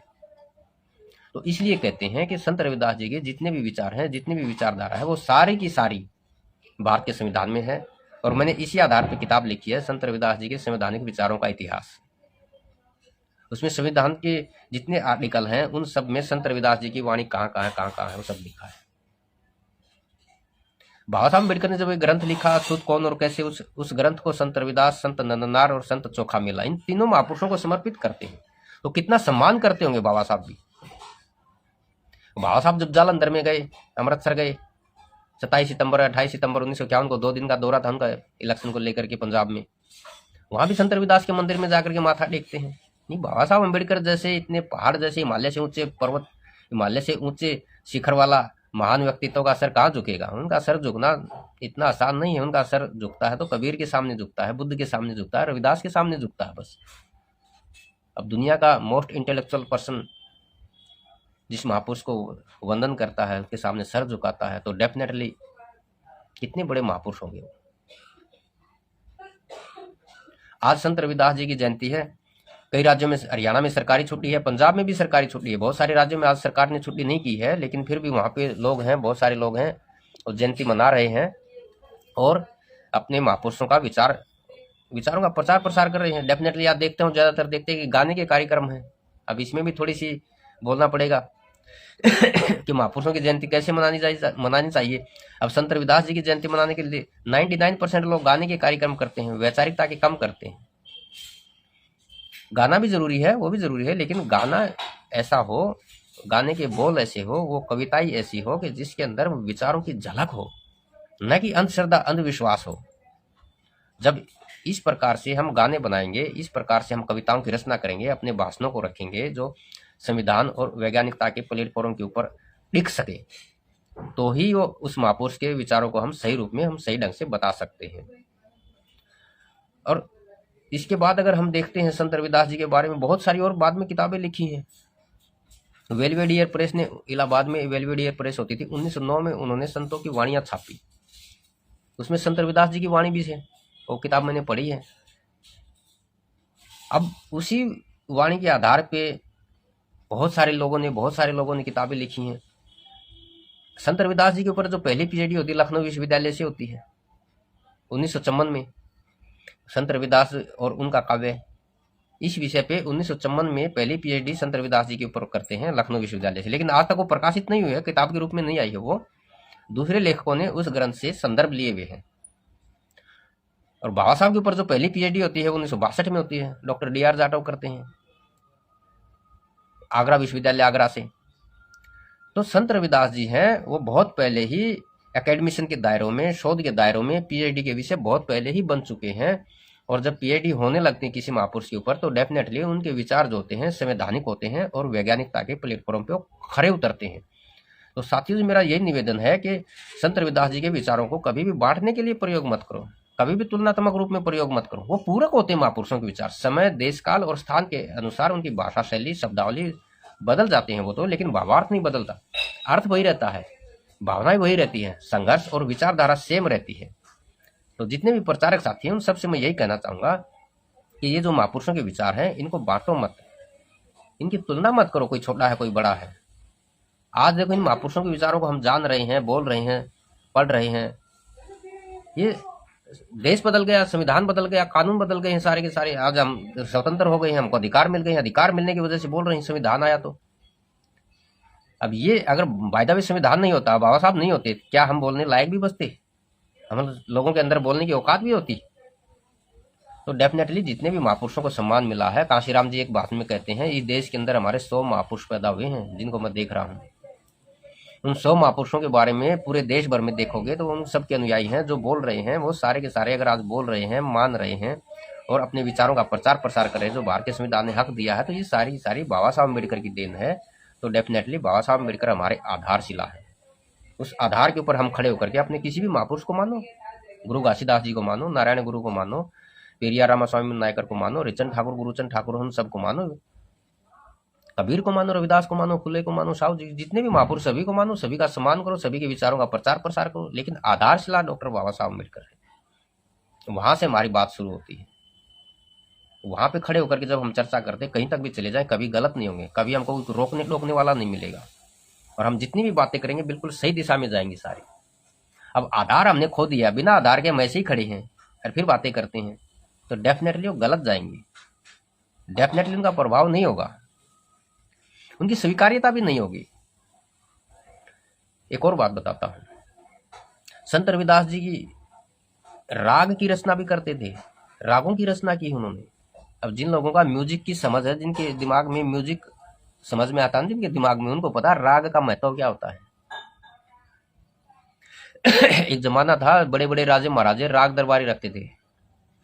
तो इसलिए कहते हैं कि संत रविदास जी के जितने भी विचार हैं, जितनी भी विचारधारा है, वो सारी की सारी भारतीय संविधान में है। और मैंने इसी आधार पर किताब लिखी है, संत रविदास जी के संवैधानिक विचारों का इतिहास। उसमें संविधान के जितने आर्टिकल हैं, उन सब में संत रविदास जी की वाणी कहाँ है, वो सब लिखा है। बाबा साहब अम्बेडकर ने जब एक ग्रंथ लिखा, शुद्ध कौन और कैसे, उस ग्रंथ को संत रविदास, संत नंदनार और संत चोखा मेला, इन तीनों महापुरुषों को समर्पित करते हैं। तो कितना सम्मान करते होंगे बाबा साहब भी। बाबा साहब जब जालंधर में गए, अमृतसर गए, 27 सितंबर 28 सितंबर 1951 को 2 दिन का दौरा था उनका इलेक्शन को लेकर के पंजाब में। वहां भी संत रविदास के मंदिर में जाकर के माथा टेकते हैं। नहीं, बाबा साहब अम्बेडकर जैसे इतने पहाड़ जैसे हिमालय से ऊंचे पर्वत, हिमालय से ऊंचे शिखर वाला महान व्यक्तित्व का सर कहाँ झुकेगा? उनका सर झुकना इतना आसान नहीं है। उनका सर झुकता है तो कबीर के सामने झुकता है, बुद्ध के सामने झुकता है, रविदास के सामने झुकता है बस। अब दुनिया का मोस्ट इंटेलेक्चुअल पर्सन जिस महापुरुष को वंदन करता है, उसके सामने सर झुकाता है, तो डेफिनेटली कितने बड़े महापुरुष होंगे वो। आज संत रविदास जी की जयंती है। कई राज्यों में, हरियाणा में सरकारी छुट्टी है, पंजाब में भी सरकारी छुट्टी है, बहुत सारे राज्यों में आज सरकार ने छुट्टी नहीं की है, लेकिन फिर भी वहाँ पे लोग हैं, बहुत सारे लोग हैं और जयंती मना रहे हैं और अपने महापुरुषों का विचारों का प्रचार प्रसार कर रहे हैं। डेफिनेटली आप देखते हो, ज़्यादातर देखते हैं कि गाने के कार्यक्रम हैं। अब इसमें भी थोड़ी सी बोलना पड़ेगा कि महापुरुषों की जयंती कैसे मनानी चाहिए। अब संत रविदास जी की जयंती मनाने के लिए 99% लोग गाने के कार्यक्रम करते हैं, वैचारिकता के कम करते हैं। गाना भी जरूरी है, वो भी जरूरी है, लेकिन गाना ऐसा हो, गाने के बोल ऐसे हो, वो कविताई ऐसी हो कि जिसके अंदर विचारों की झलक हो, न कि अंधश्रद्धा अंधविश्वास हो। जब इस प्रकार से हम गाने बनाएंगे, इस प्रकार से हम कविताओं की रचना करेंगे, अपने भाषणों को रखेंगे जो संविधान और वैज्ञानिकता के प्लेटफॉर्म के ऊपर टिक सके, तो ही वो उस महापुरुष के विचारों को हम सही रूप में, हम सही ढंग से बता सकते हैं। और इसके बाद अगर हम देखते हैं संत रविदास जी के बारे में बहुत सारी और बाद में किताबें लिखी हैं। वेलवेडियर प्रेस ने, इलाहाबाद में वेलवेडियर प्रेस होती थी, 1909 में उन्होंने संतों की वाणियां छापी, उसमें संत रविदास जी की वाणी भी है, वो किताब मैंने पढ़ी है। अब उसी वाणी के आधार पे बहुत सारे लोगों ने किताबें लिखी हैं। संत रविदास जी के ऊपर जो पहली पीएचडी होती है लखनऊ विश्वविद्यालय से होती है 1954 में। संत रविदास और उनका काव्य, इस विषय पे 1954 में पहली पीएचडी संत रविदास जी के ऊपर करते हैं लखनऊ विश्वविद्यालय से, लेकिन आज तक वो प्रकाशित नहीं हुई है, किताब के रूप में नहीं आई है। वो दूसरे लेखकों ने उस ग्रंथ से संदर्भ लिए हुए हैं। और बाबा साहब के ऊपर जो पहली पीएचडी होती है 1962 में होती है, डॉक्टर डी.आर. जाटव करते हैं, आगरा विश्वविद्यालय आगरा से। तो संत रविदास जी हैं, वो बहुत पहले ही एकेडमिशन के दायरों में, शोध के दायरों में पीएचडी के विषय बहुत पहले ही बन चुके हैं। और जब पीएचडी होने लगती है किसी महापुरुष के ऊपर, तो डेफिनेटली उनके विचार जो होते हैं संवैधानिक होते हैं और वैज्ञानिकता के प्लेटफॉर्म पे वो खरे उतरते हैं। तो साथियों से मेरा यही निवेदन है कि संत रविदास जी के विचारों को कभी भी बांटने के लिए प्रयोग मत करो, कभी भी तुलनात्मक रूप में प्रयोग मत करो। वो पूरक होते हैं महापुरुषों के विचार, समय देश काल और स्थान के अनुसार उनकी भाषा शैली शब्दावली बदल जाते हैं वो तो, लेकिन भावार्थ नहीं बदलता, अर्थ वही रहता है, भावनाएं वही रहती है, संघर्ष और विचारधारा सेम रहती है। तो जितने भी प्रचारक साथी हैं उन सबसे मैं यही कहना चाहूंगा कि ये जो महापुरुषों के विचार हैं इनको बांटो मत, इनकी तुलना मत करो, कोई छोटा है कोई बड़ा है। आज देखो इन महापुरुषों के विचारों को हम जान रहे हैं, बोल रहे हैं, पढ़ रहे हैं। ये देश बदल गया, संविधान बदल गया, कानून बदल गए हैं सारे के सारे, आज हम स्वतंत्र हो गए हैं, हमको अधिकार मिल गए हैं, अधिकार मिलने की वजह से बोल रहे हैं संविधान आया। तो अब ये अगर वायदा भी संविधान नहीं होता, बाबा साहब नहीं होते, क्या हम बोलने लायक भी बचते? हम लोगों के अंदर बोलने की औकात भी होती? तो डेफिनेटली जितने भी महापुरुषों को सम्मान मिला है, कांशीराम जी एक बात में कहते हैं, इस देश के अंदर हमारे 100 महापुरुष पैदा हुए हैं जिनको मैं देख रहा हूँ। उन 100 महापुरुषों के बारे में पूरे देश भर में देखोगे तो उन सब के अनुयायी हैं, जो बोल रहे हैं वो सारे के सारे अगर आज बोल रहे हैं, मान रहे हैं और अपने विचारों का प्रचार प्रसार कर रहे हैं, जो भारतीय संविधान ने हक दिया है, तो ये सारी बाबा साहब अम्बेडकर की देन है। तो डेफिनेटली बाबा साहब अम्बेडकर हमारे आधारशिला है। उस आधार के ऊपर हम खड़े होकर के अपने किसी भी महापुरुष को मानो, गुरु घासीदास जी को मानो, नारायण गुरु को मानो, पेरिया रामास्वामी नायकर को मानो, रिचंद ठाकुर, गुरुचंद ठाकुर, हम सबको मानो, कबीर को मानो, रविदास को मानो, फुले को मानो, साहू जी, जितने भी महापुरुष सभी को मानो, सभी का सम्मान करो, सभी के विचारों का प्रचार प्रसार करो, लेकिन आधारशिला डॉक्टर बाबा साहब अम्बेडकर है। वहां से हमारी बात शुरू होती है। वहां पे खड़े होकर के जब हम चर्चा करते हैं, कहीं तक भी चले जाए कभी गलत नहीं होंगे, कभी हमको रोकने टोकने वाला नहीं मिलेगा, और हम जितनी भी बातें करेंगे बिल्कुल सही दिशा में जाएंगी सारी। अब आधार हमने खो दिया, बिना आधार के हम ऐसे ही खड़े हैं और फिर बातें करते हैं, तो डेफिनेटली वो गलत जाएंगे, डेफिनेटली उनका प्रभाव नहीं होगा, उनकी स्वीकार्यता भी नहीं होगी। एक और बात बताता हूं, संत रविदास जी की राग की रचना भी करते थे, रागों की रचना की उन्होंने। अब जिन लोगों का म्यूजिक की समझ है, जिनके दिमाग में म्यूजिक समझ में आता है, जिनके दिमाग में, उनको पता राग का महत्व क्या होता है। एक जमाना था, बड़े बड़े राजे महाराजे राग दरबारी रखते थे,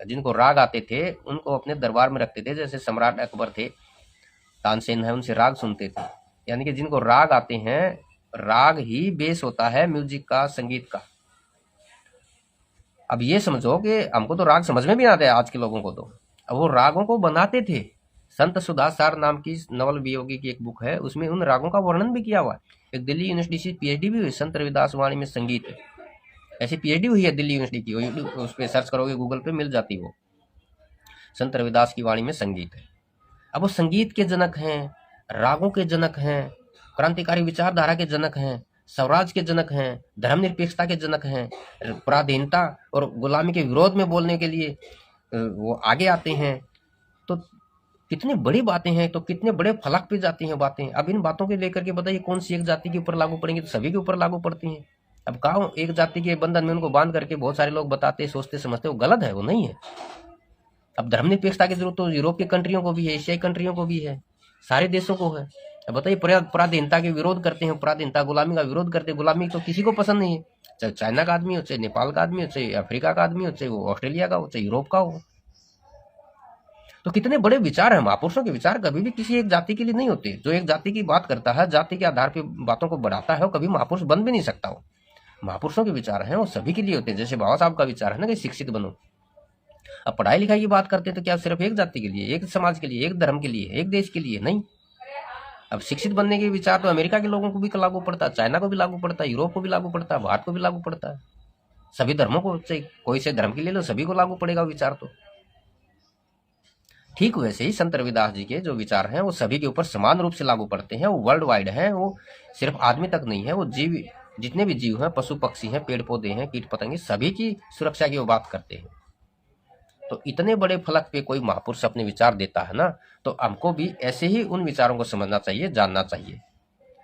जिनको राग आते थे उनको अपने दरबार में रखते थे। जैसे सम्राट अकबर थे, तानसेन है, उनसे राग सुनते थे। यानी कि जिनको राग आते हैं, राग ही बेस होता है म्यूजिक का, संगीत का। अब ये समझो कि हमको तो राग समझ में भी आते हैं आज के लोगों को, तो अब वो रागों को बनाते थे। संत सुधासार नाम की नवल वियोगी की एक बुक है, उसमें उन रागों का वर्णन भी किया हुआ है। एक दिल्ली यूनिवर्सिटी से पीएचडी भी हुई संत रविदास वाणी में संगीत, ऐसी पीएचडी हुई है दिल्ली यूनिवर्सिटी की। उस पर सर्च करोगे गूगल पे मिल जाती वो, संत रविदास की वाणी में संगीत है। अब वो संगीत के जनक हैं, रागों के जनक हैं, क्रांतिकारी विचारधारा के जनक हैं, स्वराज के जनक हैं, धर्मनिरपेक्षता के जनक हैं, पराधीनता और गुलामी के विरोध में बोलने के लिए वो आगे आते हैं। तो कितनी बड़ी बातें हैं, तो कितने बड़े फलक पे जाती हैं बातें। अब इन बातों के लेकर के बताइए कौन सी एक जाति के ऊपर लागू पड़ेंगी, तो सभी के ऊपर लागू पड़ती हैं। अब कहा एक जाति के बंधन में उनको बांध करके बहुत सारे लोग बताते, सोचते, समझते, वो गलत है, वो नहीं है। अब धर्मनिरपेक्षता की जरूरत तो यूरोप के कंट्रियों को भी है, एशियाई कंट्रियों को भी है, सारे देशों को है। अब बताइए पराधीनता के विरोध करते हैं, पराधीनता गुलामी का विरोध करते हैं। गुलामी तो किसी को पसंद नहीं है, चाहे चाइना का आदमी हो, चाहे नेपाल का आदमी हो, चाहे अफ्रीका का आदमी हो, चाहे वो ऑस्ट्रेलिया का हो, चाहे यूरोप का हो। तो कितने बड़े विचार हैं। महापुरुषों के विचार कभी भी किसी एक जाति के लिए नहीं होते। जो एक जाति की बात करता है, जाति के आधार पर बातों को बढ़ाता है, वो कभी महापुरुष बन भी नहीं सकता। हो महापुरुषों के विचार हैं वो सभी के लिए होते हैं। जैसे बाबा साहब का विचार है ना कि शिक्षित बनो। अब पढ़ाई लिखाई की बात करते हैं तो क्या सिर्फ एक जाति के लिए, एक समाज के लिए, एक धर्म के लिए, एक देश के लिए? नहीं। अब शिक्षित बनने के विचार तो अमेरिका के लोगों को भी लागू पड़ता है, चाइना को भी लागू पड़ता है, यूरोप को भी लागू पड़ता है, भारत को भी लागू पड़ता है। सभी धर्मों को, कोई से धर्म के ले लो, सभी को लागू पड़ेगा विचार। तो ठीक वैसे ही संत रविदास जी के जो विचार हैं वो सभी के ऊपर समान रूप से लागू पड़ते हैं। वो वर्ल्ड वाइड हैं, वो सिर्फ आदमी तक नहीं है, वो जीव, जितने भी जीव हैं, पशु पक्षी हैं, पेड़ पौधे हैं, कीट पतंगे, सभी की सुरक्षा की वो बात करते हैं। तो इतने बड़े फलक पे कोई महापुरुष अपने विचार देता है ना, तो हमको भी ऐसे ही उन विचारों को समझना चाहिए, जानना चाहिए।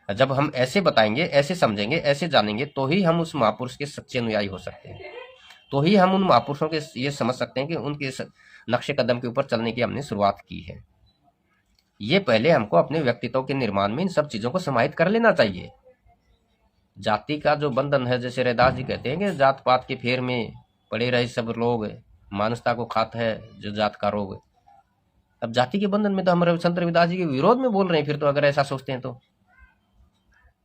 जब हम ऐसे बताएंगे, ऐसे समझेंगे, ऐसे जानेंगे, तो ही हम उस महापुरुष के सच्चे अनुयायी हो सकते हैं। तो ही हम उन महापुरुषों के ये समझ सकते हैं कि उनके नक्शे कदम के ऊपर चलने की हमने शुरुआत की है। ये पहले हमको अपने व्यक्तित्व के निर्माण में इन सब चीजों को समाहित कर लेना चाहिए। जाति का जो बंधन है, जैसे रैदास जी कहते हैं कि जात पात के फेर में पड़े रहे सब लोग, मानवता को खाता है जो जात का रोग। अब जाति के बंधन में तो हम संत रविदास जी के विरोध में बोल रहे हैं फिर तो, अगर ऐसा सोचते हैं तो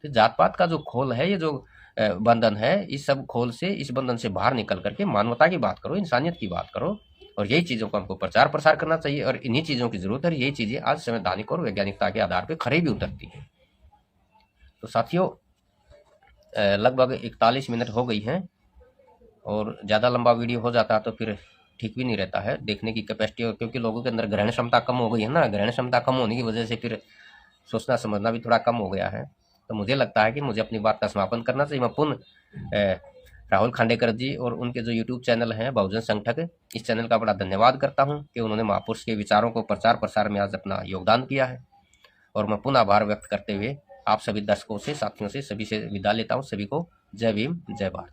जात पात का जो खोल है, ये जो बंधन है, इस सब खोल से, इस बंधन से बाहर निकल करके मानवता की बात करो, इंसानियत की बात करो। और यही चीजों को हमको प्रचार प्रसार करना चाहिए, और इन्हीं चीजों की जरूरत है। यही चीजें आज संवैधानिक और वैज्ञानिकता के आधार पर खरी भी उतरती है। तो साथियों, लगभग 41 मिनट हो गई हैं, और ज़्यादा लंबा वीडियो हो जाता है तो फिर ठीक भी नहीं रहता है देखने की कैपेसिटी, और क्योंकि लोगों के अंदर ग्रहण क्षमता कम हो गई है ना, ग्रहण क्षमता कम होने की वजह से फिर सोचना समझना भी थोड़ा कम हो गया है। तो मुझे लगता है कि मुझे अपनी बात का समापन करना चाहिए। मैं पुनः राहुल खांडेकर जी और उनके जो यूट्यूब चैनल हैं बहुजन संगठक, इस चैनल का बड़ा धन्यवाद करता हूं कि उन्होंने महापुरुष के विचारों को प्रचार प्रसार में आज अपना योगदान किया है। और मैं पुनः आभार व्यक्त करते हुए आप सभी दर्शकों से, साथियों से, सभी से विदा लेता हूँ। सभी को जय भीम, जय भारत।